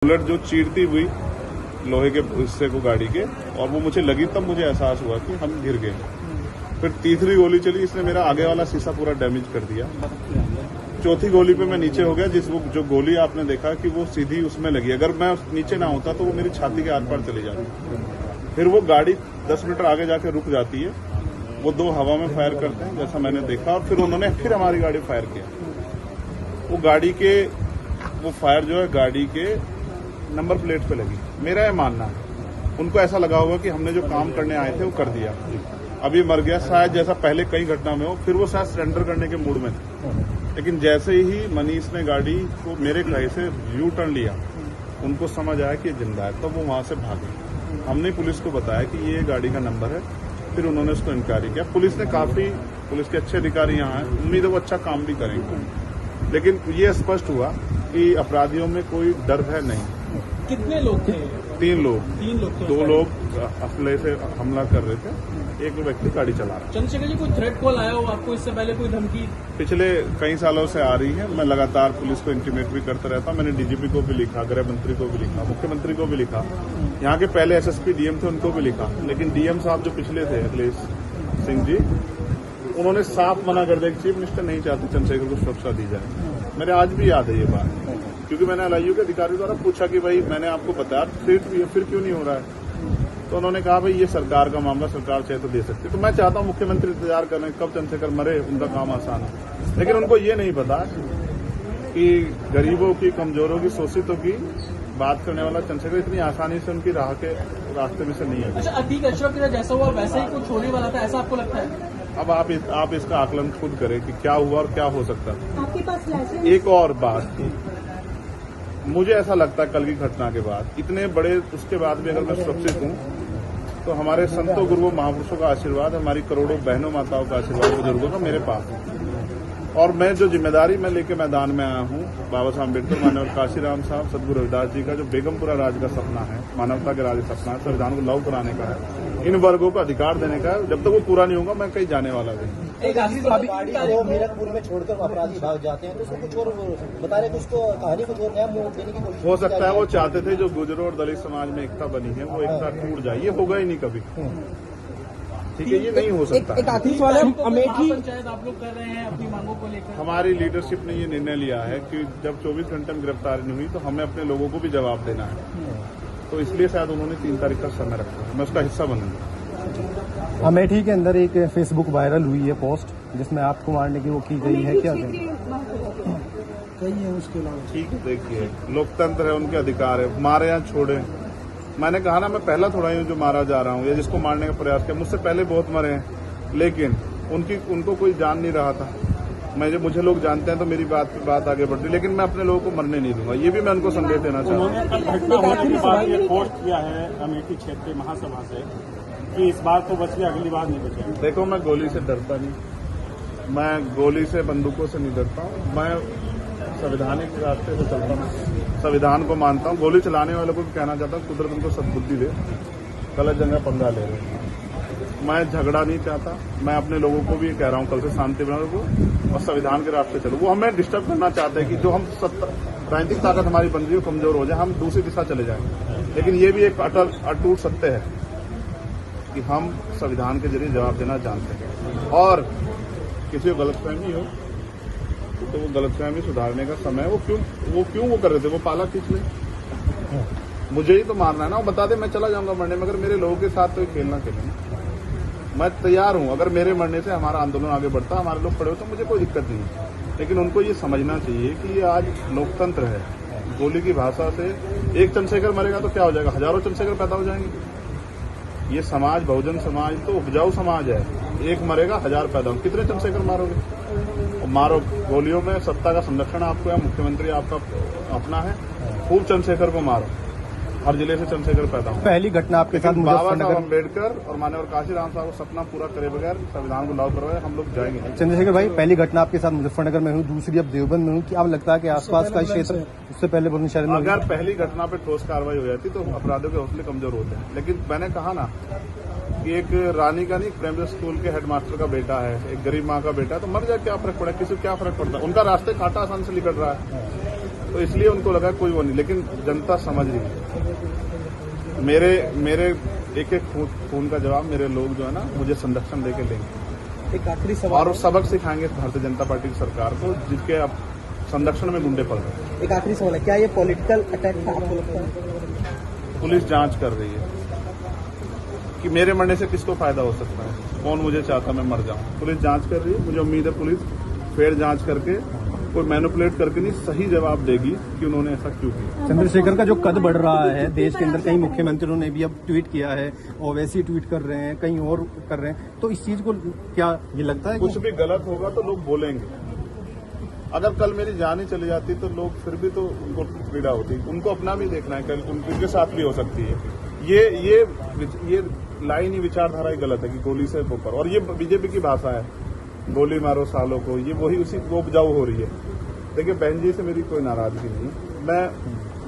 Bullet जो चीरती हुई लोहे के हिस्से को गाड़ी के, और वो मुझे लगी तब मुझे एहसास हुआ कि हम गिर गए। फिर तीसरी गोली चली, इसने मेरा आगे वाला शीशा पूरा डैमेज कर दिया। चौथी गोली पे मैं नीचे हो गया, जो गोली आपने देखा कि वो सीधी उसमें लगी। अगर मैं नीचे ना होता तो वो मेरी छाती के आर पार चली जाती। फिर वो गाड़ी 10 मीटर आगे जाके रुक जाती है। वो दो हवा में फायर करते हैं जैसा मैंने देखा, और फिर उन्होंने फिर हमारी गाड़ी फायर किया। वो फायर जो है गाड़ी के नंबर प्लेट पे लगी। मेरा यह मानना है उनको ऐसा लगा होगा कि हमने जो काम करने आए थे वो कर दिया, अब ये मर गया शायद, जैसा पहले कई घटना में हो। फिर वो शायद सरेंडर करने के मूड में थे, लेकिन जैसे ही मनीष ने गाड़ी को मेरे कहे से यू टर्न लिया, उनको समझ आया कि ये जिंदा है, तब वो वहां से भागे। हमने पुलिस को बताया कि ये गाड़ी का नंबर है, फिर उन्होंने उसको इंक्वायरी किया। पुलिस के अच्छे अधिकारी यहाँ हैं, उम्मीद है वो अच्छा काम भी करेंगे। लेकिन ये स्पष्ट हुआ कि अपराधियों में कोई डर है नहीं। कितने लोग थे? 3 लोग। 3 लोग थे। 2 लोग असले से हमला कर रहे थे, एक व्यक्ति गाड़ी चला रहा। चंद्रशेखर जी, कोई थ्रेट कॉल आया हो आपको इससे पहले, कोई धमकी? पिछले कई सालों से आ रही है। मैं लगातार पुलिस को इंटीमेट भी करता रहता। मैंने डीजीपी को भी लिखा, गृह मंत्री को भी लिखा, मुख्यमंत्री को भी लिखा, यहाँ के पहले एसएसपी डीएम थे उनको भी लिखा। लेकिन डीएम साहब जो पिछले थे, अखिलेश सिंह जी, उन्होंने साफ मना कर दिया कि चीफ मिनिस्टर नहीं चाहते चंद्रशेखर को सुरक्षा दी जाए। मेरे आज भी याद है ये बात, क्योंकि मैंने एलआईयू के अधिकारी द्वारा पूछा कि भाई मैंने आपको बताया थ्रेट भी है, फिर क्यों नहीं हो रहा है? तो उन्होंने कहा भाई ये सरकार का मामला, सरकार चाहे तो दे सकती है। तो मैं चाहता हूं मुख्यमंत्री इंतजार कर रहे हैं कब चंद्रशेखर मरे, उनका काम आसान है। लेकिन उनको ये नहीं पता कि गरीबों की, कमजोरों की, शोषितों की बात करने वाला चंद्रशेखर इतनी आसानी से उनकी रास्ते में से नहीं है। अच्छा, अतीक अशरफ के साथ जैसा हुआ वैसा ही कुछ होने वाला था, ऐसा आपको लगता है? अब आप इसका आकलन खुद करें कि क्या हुआ और क्या हो सकता है। आपके पास लाइसेंस? एक और बात, मुझे ऐसा लगता है कल की घटना के बाद, इतने बड़े उसके बाद भी अगर मैं सुरक्षित हूं तो हमारे संतों गुरुओं महापुरुषों का आशीर्वाद, हमारी करोड़ों बहनों माताओं का आशीर्वाद, बुजुर्गों का मेरे पास है। और मैं जो जिम्मेदारी मैं लेके मैदान में आया हूं, बाबा साहब अम्बेडकर, मानव काशीराम साहब, सदगुरु रविदास जी का जो बेगमपुरा राज का सपना है, मानवता के राज का सपना है, संविधान को लागू कराने का है, इन वर्गों को अधिकार देने का है। जब तक वो पूरा नहीं होगा मैं कहीं जाने वाला नहीं। गाड़ी को मीरकपुर में छोड़कर अपराधी भाग जाते हैं, तो उसको कुछ और बता रहे, कुछ तो कहानी कुछ और नया मोड़ देने की कोशिश हो सकता है वो चाहते थे जो गुजरों और दलित समाज में एकता बनी है वो एकता टूट जाए। ये होगा ही नहीं कभी, ठीक है, ये नहीं हो सकता। एक आखिरी सवाल है, अमेठी पंचायत आप लोग कर रहे हैं अपनी मांगों को लेकर? हमारी लीडरशिप ने ये निर्णय लिया है कि जब 24 घंटे में गिरफ्तारी नहीं हुई तो हमें अपने लोगों को भी जवाब देना है, तो इसलिए शायद उन्होंने 3 तारीख का समय रखा है। मैं उसका हिस्सा बनूंगा। अमेठी के अंदर एक फेसबुक वायरल हुई है पोस्ट जिसमें आपको मारने की वो की गई है, क्या कही है उसके अलावा? ठीक है, देखिए लोकतंत्र है, उनके अधिकार है, मारे या छोड़े। मैंने कहा ना, मैं पहला थोड़ा ही हूं जो मारा जा रहा हूं या जिसको मारने का प्रयास किया। मुझसे पहले बहुत मरे हैं, लेकिन उनको कोई जान नहीं रहा था। मुझे लोग जानते हैं तो मेरी बात आगे बढ़ती, लेकिन मैं अपने लोगों को मरने नहीं दूंगा। ये भी मैं उनको संदेश देना चाहता हूँ। पोस्ट किया है अमेठी क्षेत्रीय महासभा से कि इस बार तो बच गया, अगली बार नहीं बचेगा। देखो, मैं गोली से डरता नहीं, मैं गोली से, बंदूकों से नहीं डरता हूँ। मैं संवैधानिक रास्ते से चलता हूँ, संविधान को मानता हूँ। गोली चलाने वालों को भी कहना चाहता हूँ कुदरत उनको सद्बुद्धि दे, गलत जगह पंगा ले रहे हैं। मैं झगड़ा नहीं चाहता, मैं अपने लोगों को भी कह रहा हूँ कल से शांति बनाओ को और संविधान के रास्ते चलो। वो हमें डिस्टर्ब करना चाहते हैं कि जो हम राजनीतिक ताकत हमारी बन रही है कमजोर हो जाए, हम दूसरी दिशा चले जाएं। लेकिन ये भी एक अटूट सत्य है कि हम संविधान के जरिए जवाब देना जानते हैं, और किसी को गलतफहमी हो तो वो गलतफहमी सुधारने का समय है। वो क्यों वो कर रहे थे, वो पाला खींच ले। मुझे ही तो मारना है ना, वो बता दे मैं चला जाऊंगा मरने, मगर मेरे लोगों के साथ तो खेलना खेलें। मैं तैयार हूं, अगर मेरे मरने से हमारा आंदोलन आगे बढ़ता, हमारे लोग खड़े हो तो मुझे कोई दिक्कत नहीं है। लेकिन उनको ये समझना चाहिए कि ये आज लोकतंत्र है। गोली की भाषा से एक चंद्रशेखर मरेगा तो क्या हो जाएगा, हजारों चंद्रशेखर पैदा हो जाएंगे। ये समाज, बहुजन समाज तो उपजाऊ समाज है, एक मरेगा 1000 पैदा हो, कितने चंद्रशेखर मारोगे? मारो, गोलियों में सत्ता का संरक्षण आपको है, मुख्यमंत्री आपका अपना है, खूब चंद्रशेखर को मारो, हर जिले से चंद्रशेखर पैदा हो। पहली घटना आपके साथ बाबा साहब अम्बेडकर और मानव काशीराम साहब को सपना पूरा करे बगैर संविधान को लागू करवाए हम लोग जाएंगे। चंद्रशेखर भाई, पहली घटना आपके साथ मुजफ्फरनगर में हुई, दूसरी अब देवबंद में हुई, कि अब लगता है कि आसपास का क्षेत्र उससे पहले बुलंदशहर में? अगर पहली घटना पे ठोस कार्रवाई हो जाती तो अपराधियों के हौसले कमजोर होते हैं। लेकिन मैंने कहा ना कि एक रानी का नहीं, प्राइमरी स्कूल के हेडमास्टर का बेटा है, एक गरीब माँ का बेटा है, तो मर जाए क्या फर्क पड़ा, किसी को क्या फर्क पड़ता है? उनका रास्ते कांटा आसान से निकल रहा है। तो इसलिए उनको लगा कोई वो नहीं, लेकिन जनता समझ रही है। मेरे एक एक खून का जवाब मेरे लोग जो है ना मुझे संरक्षण देके लेंगे एक आखिरी सवाल और सबक सिखाएंगे भारतीय जनता पार्टी की सरकार को, जिसके अब संरक्षण में गुंडे पड़ रहे हैं। एक आखिरी सवाल है, क्या ये पॉलिटिकल अटैक था आपको लगता है? पुलिस जांच कर रही है कि मेरे मरने से किसको फायदा हो सकता है, कौन मुझे चाहता मैं मर जाऊं। पुलिस जांच कर रही है, मुझे उम्मीद है पुलिस फेयर जांच करके कोई मैनिपुलेट करके नहीं सही जवाब देगी कि उन्होंने ऐसा क्यों किया। चंद्रशेखर का जो कद बढ़ रहा है देश के अंदर, कई मुख्यमंत्रियों ने भी अब ट्वीट किया है, ओवैसी ट्वीट कर रहे हैं, कहीं और कर रहे हैं, तो इस चीज को क्या ये लगता है कुछ भी गलत होगा तो लोग बोलेंगे। अगर कल मेरी जान ही चली जाती तो लोग फिर भी तो उनको पीड़ा होती, उनको अपना भी देखना है, कल उनके साथ भी हो सकती है। ये लाइन ही विचारधारा ही गलत है कि गोली से ऊपर, और ये बीजेपी की भाषा है, गोली मारो सालों को, ये वही उसी वो उपजाऊ हो रही है। देखिए बहन जी से मेरी कोई नाराजगी नहीं है,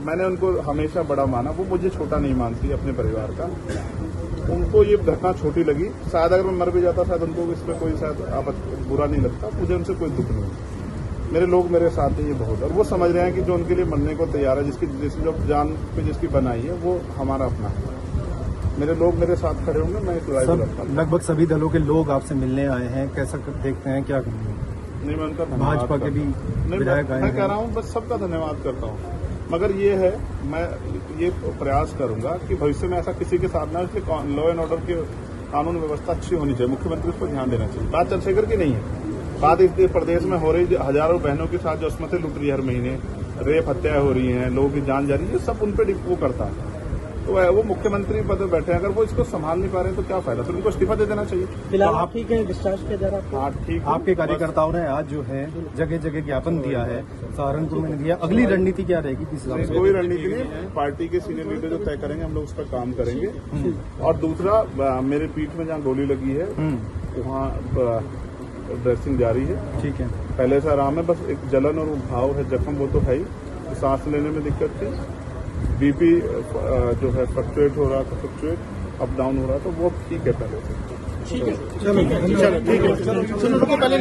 मैंने उनको हमेशा बड़ा माना, वो मुझे छोटा नहीं मानती अपने परिवार का। उनको ये घटना छोटी लगी, शायद अगर मैं मर भी जाता शायद उनको इसमें कोई शायद बुरा नहीं लगता, मुझे उनसे कोई दुख नहीं है। मेरे लोग मेरे साथ हैं, ये बहुत, और वो समझ रहे हैं कि जो उनके लिए मरने को तैयार है, जिसकी जो जान पे जिसकी बनाई है वो हमारा अपना है। मेरे लोग मेरे साथ खड़े होंगे, मैं इस लड़ाई को लड़ता हूं। लगभग सभी दलों के लोग आपसे मिलने आए हैं, कैसा देखते हैं, क्या करेंगे? नहीं, मैं उनका धन्यवाद भाजपा के भी नहीं, विधायक आए मैं हैं। कह रहा हूँ बस सबका धन्यवाद करता हूँ, मगर ये है मैं ये प्रयास करूंगा कि भविष्य में ऐसा किसी के साथ ना, इसलिए लॉ एंड ऑर्डर की कानून व्यवस्था अच्छी होनी चाहिए, मुख्यमंत्री उस पर ध्यान देना चाहिए। बात चंद्रशेखर की नहीं है, बात इस प्रदेश में हो रही हजारों बहनों के साथ जो अस्मतें लुट रही है, हर महीने रेप हत्याएं हो रही हैं, लोगों की जान जा रही है, ये सब उन पर वो करता है। तो वो मुख्यमंत्री पद में बैठे हैं, अगर वो इसको संभाल नहीं पा रहे हैं तो क्या फायदा, फिर उनको इस्तीफा दे देना चाहिए। फिलहाल आप ठीक है, डिस्चार्ज किया जा रहा है? हाँ ठीक है। आपके कार्यकर्ताओं ने आज जो है जगह जगह ज्ञापन दिया है, सहारनपुर में दिया, अगली रणनीति क्या रहेगी किस हिसाब से? कोई रणनीति नहीं, पार्टी के सीनियर लीडर जो तय करेंगे हम लोग उस पर काम करेंगे। और दूसरा, मेरे पीठ में जहाँ गोली लगी है वहाँ ड्रेसिंग जारी है, ठीक है, पहले से आराम है, बस एक जलन और घाव है, जख्म वो तो है ही, सांस लेने में दिक्कत थी, बीपी जो है फ्लक्चुएट हो रहा था, फ्लक्चुएट अप डाउन हो रहा था, वो ठीक है पहले से। ठीक है, चलो ठीक है, चलो पहले